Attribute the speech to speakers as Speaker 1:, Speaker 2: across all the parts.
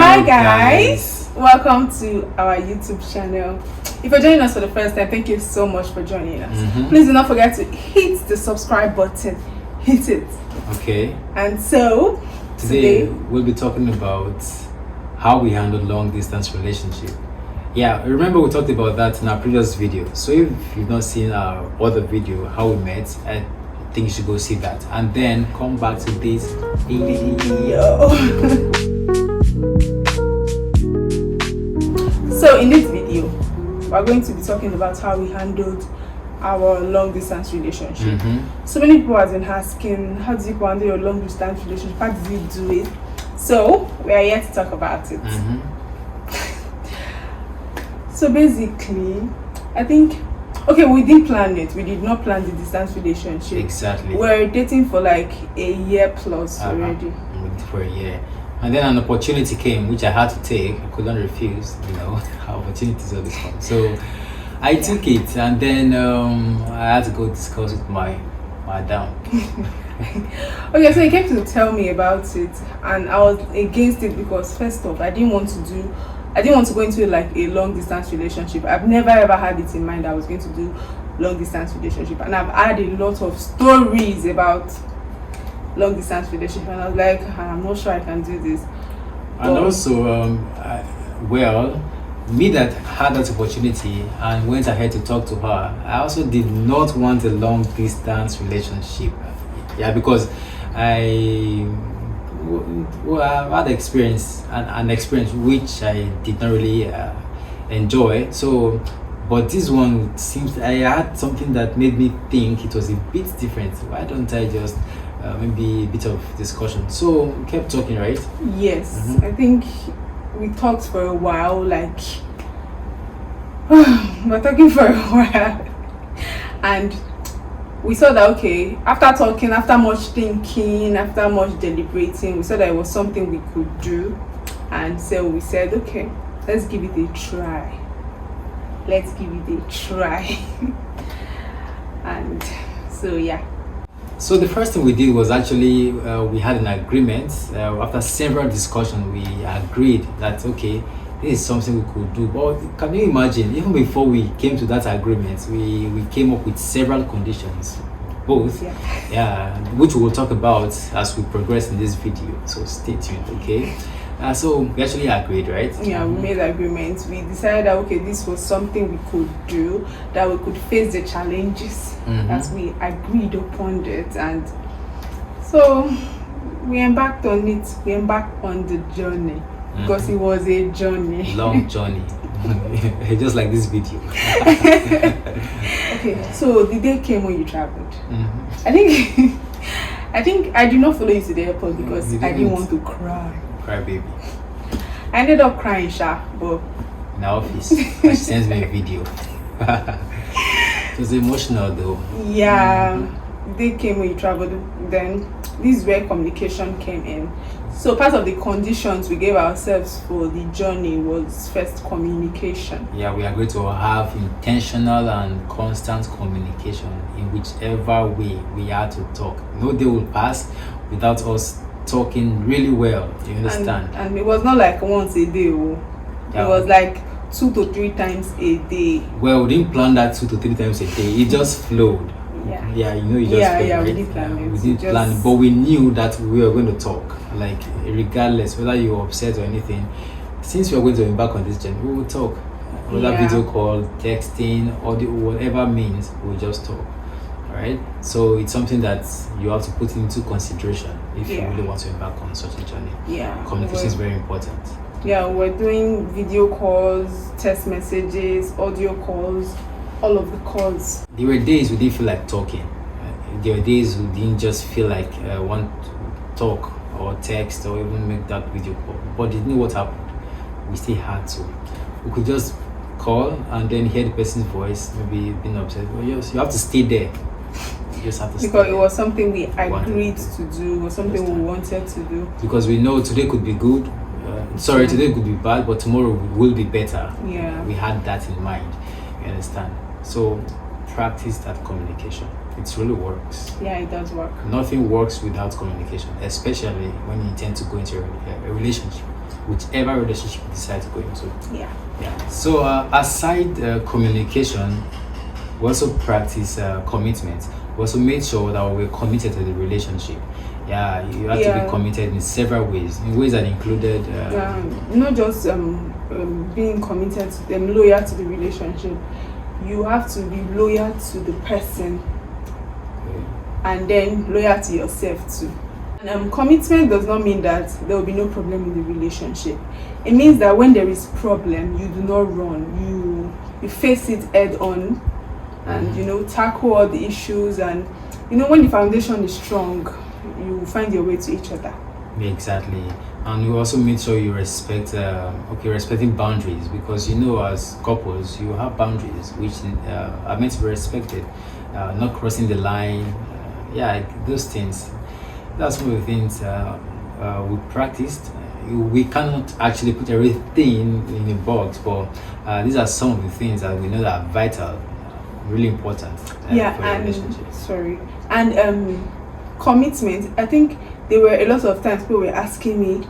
Speaker 1: Hi guys, welcome to our YouTube channel. If you're joining us for the first time, thank you so much for joining us. Please do not forget to hit the subscribe button. Hit it.
Speaker 2: Okay.
Speaker 1: And so
Speaker 2: today we'll be talking about how we handle long distance relationship. Yeah, remember we talked about that in our previous video. So if you've not seen our other video, how we met, I think you should go see that and then come back to this video.
Speaker 1: So in this video, we're going to be talking about how we handled our long distance relationship. So many people have been asking, how do you handle your long distance relationship? How did you do it? So we are here to talk about it. So basically, I think, okay, we didn't plan it. We did not plan the distance relationship.
Speaker 2: Exactly.
Speaker 1: We're dating for like a year plus already.
Speaker 2: For a year. And then an opportunity came, which I had to take. I couldn't refuse, you know, how opportunities always come. So I took it, and then I had to go discuss with my madam.
Speaker 1: Okay, so he came to tell me about it, and I was against it because first off, I didn't want to go into like a long distance relationship. I've never ever had it in mind that I was going to do long distance relationship, and I've had a lot of stories about long distance relationship, and I was like, I'm not sure I can do this.
Speaker 2: And also, well, me that had that opportunity and went ahead to talk to her, I also did not want a long distance relationship. Yeah, because I had experience an experience which I did not really enjoy. So, but this one seems I had something that made me think it was a bit different. Why don't I just maybe a bit of discussion? So we kept talking, right?
Speaker 1: Yes, I think we talked for a while. Like we're talking for a while, and we saw that okay, after talking, after much thinking, after much deliberating, we saw that it was something we could do, and so we said, okay, let's give it a try. Let's give it a try. And so yeah.
Speaker 2: So the first thing we did was actually we had an agreement. After several discussions, we agreed that okay, this is something we could do. But can you imagine, even before we came to that agreement, we came up with several conditions, both, which we will talk about as we progress in this video. So stay tuned, okay? So we actually agreed, right?
Speaker 1: Yeah, we made agreements. We decided that okay, this was something we could do, that we could face the challenges as we agreed upon it, and so we embarked on it. We embarked on the journey because it was a journey,
Speaker 2: long journey, just like this video.
Speaker 1: Okay, so the day came when you traveled. I think I did not follow you to the airport because I didn't want to cry.
Speaker 2: Cry baby.
Speaker 1: I ended up crying, but
Speaker 2: in our office, she sends me a video. It was emotional though.
Speaker 1: Yeah, they came when you traveled. Then this is where communication came in. So part of the conditions we gave ourselves for the journey was first communication.
Speaker 2: Yeah, we agreed to have intentional and constant communication in whichever way we had to talk. No day will pass without us talking really well, you understand?
Speaker 1: And it was not like once a day. It was like 2 to 3 times a day.
Speaker 2: Well, we didn't plan that 2 to 3 times a day. It just flowed. Yeah, you know, it just flowed, right?
Speaker 1: We didn't plan it.
Speaker 2: We didn't plan it, but we knew that we were going to talk. Like, regardless whether you were upset or anything, since we are going to embark on this journey, we will talk. Whether video call, texting, audio, whatever means, we'll just talk. Right, so it's something that you have to put into consideration if you really want to embark on such a journey.
Speaker 1: Yeah,
Speaker 2: communication is very important.
Speaker 1: Yeah, we're doing video calls, text messages, audio calls, all of the calls.
Speaker 2: There were days we didn't feel like talking. There were days we didn't just feel like want to talk or text or even make that video call. But you know what happened? We still had to. We could just call and then hear the person's voice, maybe being upset. Well, you have to stay there. You just have to
Speaker 1: because it was something we agreed to do, or something we wanted to do.
Speaker 2: Because we know today could be good, today could be bad, but tomorrow will be better.
Speaker 1: Yeah,
Speaker 2: we had that in mind. You understand? So practice that communication. It really works.
Speaker 1: Yeah, it does work.
Speaker 2: Nothing works without communication, especially when you intend to go into a relationship. whichever relationship you decide to go into.
Speaker 1: Yeah.
Speaker 2: So aside communication, we also practice commitment. We also made sure that we're committed to the relationship. Yeah, you have to be committed in several ways. In ways that included
Speaker 1: not just being committed to them, loyal to the relationship. You have to be loyal to the person, and then loyal to yourself too. And commitment does not mean that there will be no problem in the relationship. It means that when there is problem, you do not run. You face it head on, and tackle all the issues. And when the foundation is strong, you find your way to each other.
Speaker 2: Exactly. And you also make sure you respect respecting boundaries, because as couples you have boundaries which are meant to be respected, not crossing the line, those things. That's one of the things we practiced. We cannot actually put everything in a box, but these are some of the things that we know that are vital, really important for a relationship.
Speaker 1: And commitment. I think there were a lot of times people were asking me,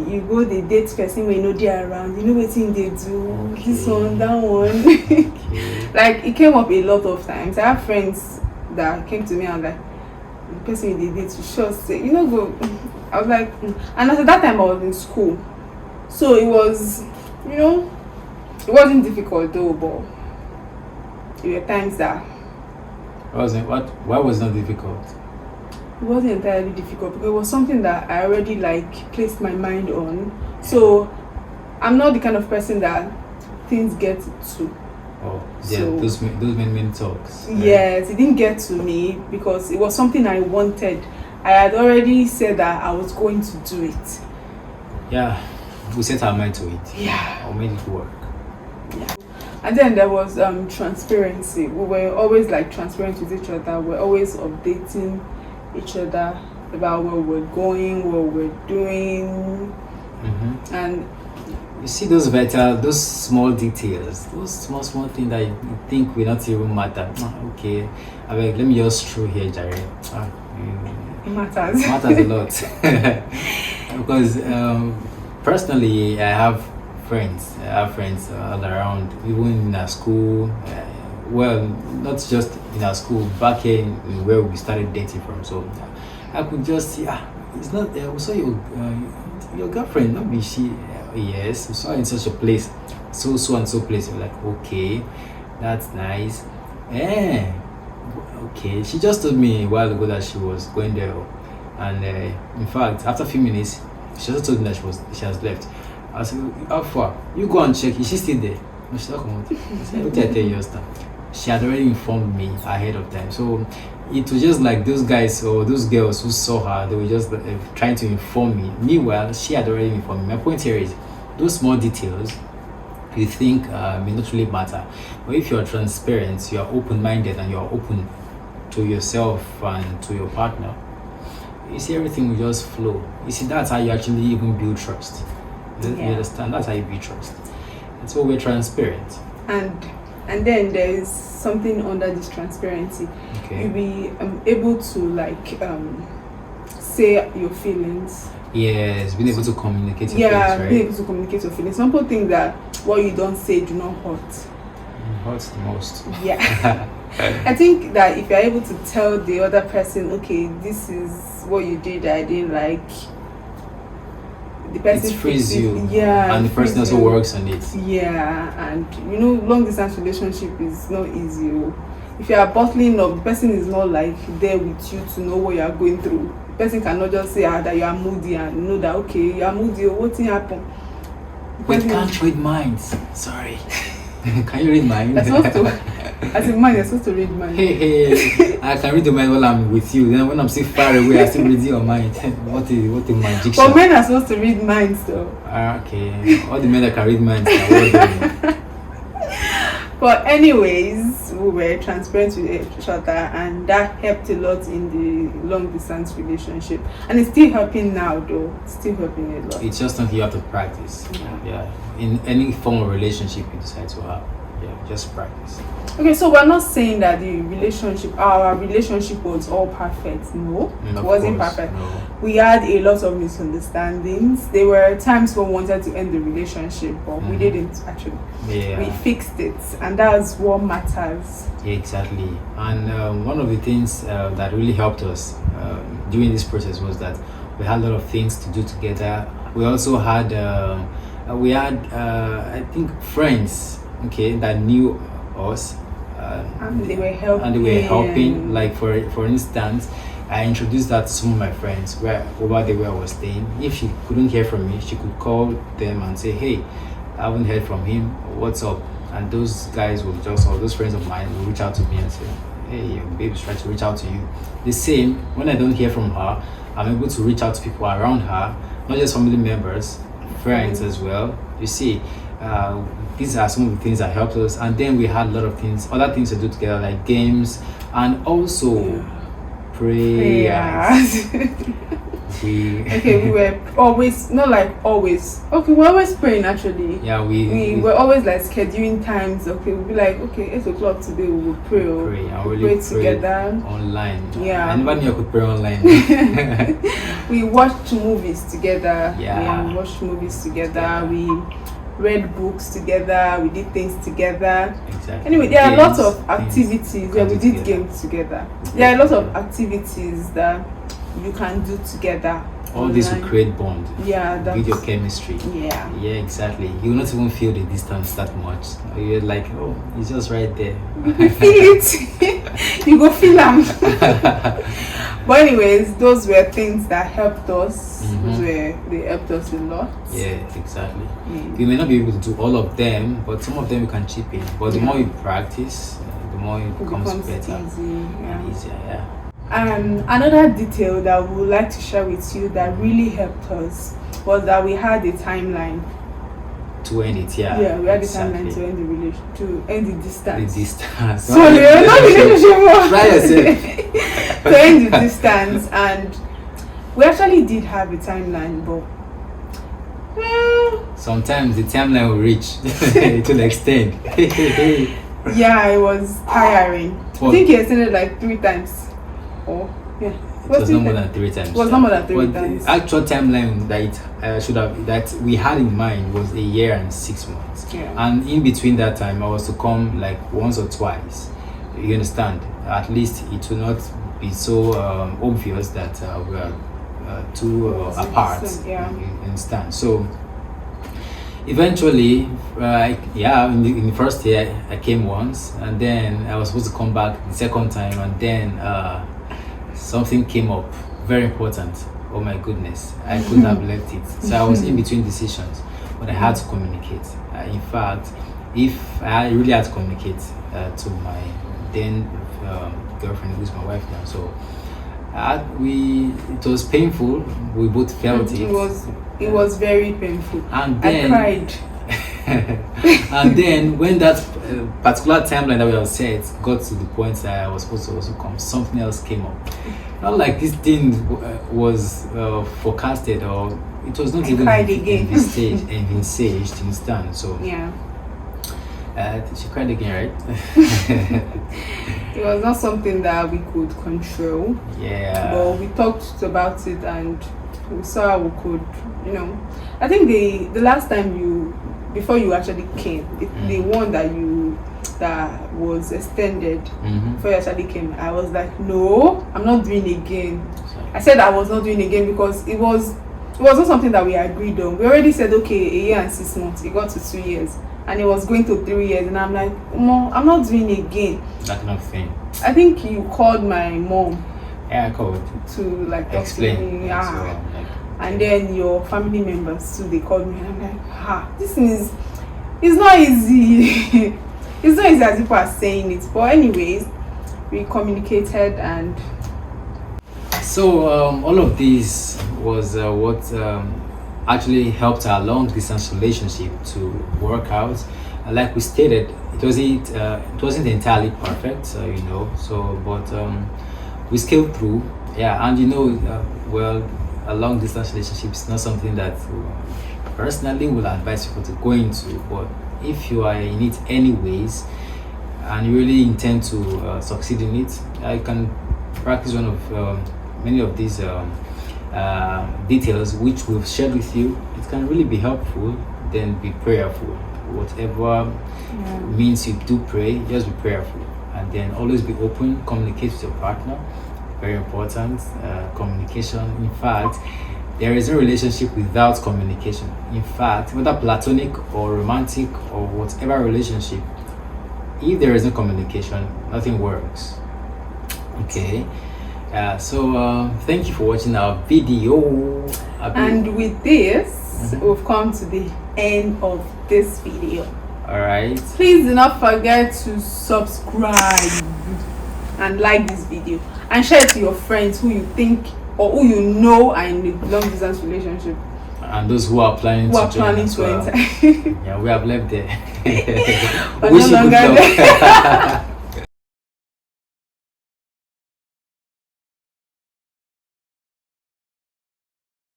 Speaker 1: you go the date person when you know they're around, what thing they do, this one, that one. Like it came up a lot of times. I have friends that came to me and like, the person they date to just say, go. I was like, and at that time I was in school, so it was, it wasn't difficult though, but there were times that.
Speaker 2: Why was it not difficult?
Speaker 1: It wasn't entirely difficult because it was something that I already placed my mind on. So I'm not the kind of person that things get to.
Speaker 2: Oh, yeah, so, those main talks.
Speaker 1: Right? Yes, it didn't get to me because it was something I wanted. I had already said that I was going to do it.
Speaker 2: Yeah, we set our mind to it.
Speaker 1: Yeah.
Speaker 2: Or made it work.
Speaker 1: Yeah. And then there was transparency. We were always transparent with each other. We're always updating each other about where we're going, what we're doing, and
Speaker 2: you see those small details, those small things that you think will not even matter. Okay, let me just throw here, Jerry.
Speaker 1: It matters.
Speaker 2: It matters a lot because personally, I have friends all around, even in our school. Well, not just in our school, back in where we started dating from. So I could just see, it's not. We saw your girlfriend, not be she. Yes, we saw her in such a place, so and so place. We're like, okay, that's nice. Okay. She just told me a while ago that she was going there, and in fact, after a few minutes, she also told me that she has left. I said, how far? You go and check. Is she still there? No, she's not coming. I said, what did I tell you last time? She had already informed me ahead of time. So it was just like those guys or those girls who saw her, they were just trying to inform me. Meanwhile, she had already informed me. My point here is, those small details you think may not really matter. But if you're transparent, you're open-minded, and you're open to yourself and to your partner, you see everything will just flow. You see, that's how you actually even build trust. You understand? That's how you build trust. And so we're transparent.
Speaker 1: And then there is something under this transparency.
Speaker 2: Okay.
Speaker 1: You'll be able to say your feelings.
Speaker 2: Yes, being able to communicate your feelings, right?
Speaker 1: Being able to communicate your feelings. Some people think that what you don't say do not hurt.
Speaker 2: It hurts the most.
Speaker 1: Yeah. I think that if you're able to tell the other person, okay, this is what you did I didn't like, the person
Speaker 2: frees you.
Speaker 1: Yeah.
Speaker 2: And the person also works on it.
Speaker 1: Yeah, and long distance relationship is not easy. If you are bottling up, the person is not there with you to know what you are going through. The person cannot just say that you are moody and know that okay, you are moody, what thing happened.
Speaker 2: We can't read minds. Sorry. Can you read minds?
Speaker 1: As a man, you're supposed to read minds.
Speaker 2: Hey, I can read the mind while I'm with you. Then when I'm still far away, I still read your mind. What a magic.
Speaker 1: But men are supposed to read minds though.
Speaker 2: Okay. All the men that can read minds are well done.
Speaker 1: But anyways, we were transparent with each other, and that helped a lot in the long distance relationship. And it's still helping now though. It's still helping a lot.
Speaker 2: It's just something you have to practice. Yeah. In any form of relationship you decide to have. Yeah, just practice.
Speaker 1: Okay, so we're not saying that our relationship was all perfect. No, it
Speaker 2: Of
Speaker 1: wasn't
Speaker 2: course,
Speaker 1: perfect.
Speaker 2: no.
Speaker 1: We had a lot of misunderstandings. There were times when we wanted to end the relationship, but we didn't actually.
Speaker 2: Yeah.
Speaker 1: We fixed it, and that's what matters.
Speaker 2: Yeah, exactly. And one of the things that really helped us during this process was that we had a lot of things to do together. We also had I think friends, okay, that knew us.
Speaker 1: And they were helping.
Speaker 2: Like for instance, I introduced that to some of my friends where over there where I was staying. If she couldn't hear from me, she could call them and say, "Hey, I haven't heard from him. What's up?" And those guys will or those friends of mine will reach out to me and say, "Hey, your babe's trying to reach out to you." The same, when I don't hear from her, I'm able to reach out to people around her, not just family members, friends as well. You see, these are some of the things that helped us. And then we had a lot of other things to do together, like games and also prayers.
Speaker 1: Okay, we were always, not like always. Okay, we're always praying actually.
Speaker 2: Yeah,
Speaker 1: we were always like scheduling times. Okay, we'll be like, okay, 8 o'clock today we will pray. Pray together
Speaker 2: online.
Speaker 1: Yeah,
Speaker 2: I never knew I could pray online.
Speaker 1: We watched movies together.
Speaker 2: Yeah,
Speaker 1: we watched movies together. We read books together. We did things together.
Speaker 2: Exactly.
Speaker 1: Anyway, there are a lot of activities. Yeah, we did games together. There are a lot of activities that you can do together.
Speaker 2: All this will create bond.
Speaker 1: Yeah, that's
Speaker 2: video chemistry.
Speaker 1: Yeah.
Speaker 2: Yeah, exactly. You will not even feel the distance that much. You're like, oh, it's just right there.
Speaker 1: You feel it. You go feel them. But anyways, those were things that helped us. They helped us a lot.
Speaker 2: Yeah, exactly. You may not be able to do all of them, but some of them you can chip in. But the more you practice, the more it becomes better
Speaker 1: easy.
Speaker 2: and easier. Yeah.
Speaker 1: Another detail that we would like to share with you that really helped us was that we had a timeline
Speaker 2: to end it.
Speaker 1: Yeah, we had a timeline to end the relation, to end the distance.
Speaker 2: The distance.
Speaker 1: Sorry, not relationship.
Speaker 2: Try yourself.
Speaker 1: To end the distance, and we actually did have a timeline, but
Speaker 2: sometimes the timeline will reach. It will extend.
Speaker 1: Yeah, it was tiring. I think he extended like 3 times. Yeah,
Speaker 2: it was not more than 3 times.
Speaker 1: It was not more than 3 times.
Speaker 2: The actual timeline that we had in mind was 1 year and 6 months.
Speaker 1: Yeah.
Speaker 2: And in between that time, I was to come like once or twice. You understand? At least it will not be so obvious that we are too apart.
Speaker 1: Yeah.
Speaker 2: You understand? So eventually, in the first year I came once, and then I was supposed to come back the second time, and then something came up very important. Oh my goodness, I couldn't have left it. So I was in between decisions, but I had to communicate. In fact, if I really had to communicate to my then girlfriend, who's my wife now, so it was painful. We both felt it.
Speaker 1: It was very painful.
Speaker 2: And then,
Speaker 1: I cried.
Speaker 2: And then when that particular timeline that we have set got to the point that I was supposed to also come, something else came up. Not like this thing was forecasted, or it was not even envisaged, you understand? So
Speaker 1: yeah.
Speaker 2: She cried again, right?
Speaker 1: It was not something that we could control.
Speaker 2: Yeah.
Speaker 1: But we talked about it and we saw how we could, I think the last time before you actually came, the one that was extended, before you actually came, I was like, no, I'm not doing again. Sorry. I said I was not doing again because it was not something that we agreed on. We already said, okay, 1 year and 6 months. It got to 2 years. And it was going to 3 years. And I'm like, Mom, I'm not doing again.
Speaker 2: That kind of thing.
Speaker 1: I think you called my mom.
Speaker 2: Yeah, I called.
Speaker 1: To like
Speaker 2: explain.
Speaker 1: Talk to me. Yeah. And then your family members too, they called me. And I'm like, this thing it's not easy. It's not easy as people are saying it. But anyways, we communicated and...
Speaker 2: So all of this was what actually helped our long distance relationship to work out. Like we stated, it wasn't entirely perfect, but we scaled through. Yeah, and a long distance relationship is not something that personally will advise people to go into, but if you are in it anyways and you really intend to succeed in it, you can practice one of many of these details which we've shared with you. It can really be helpful. Then be prayerful. Whatever means you do pray, just be prayerful, and then always be open. Communicate with your partner. Very important. Communication. In fact, there is no relationship without communication. In fact, whether platonic or romantic or whatever relationship, if there is no communication, nothing works. Okay. So thank you for watching our video.
Speaker 1: And with this, we've come to the end of this video.
Speaker 2: All right.
Speaker 1: Please do not forget to subscribe and like this video and share it to your friends who you think or who you know are in a long distance relationship,
Speaker 2: and those who are planning to join as well.
Speaker 1: enter.
Speaker 2: Yeah, we have left there.
Speaker 1: But
Speaker 2: Wish
Speaker 1: no
Speaker 2: you good
Speaker 1: longer
Speaker 2: luck.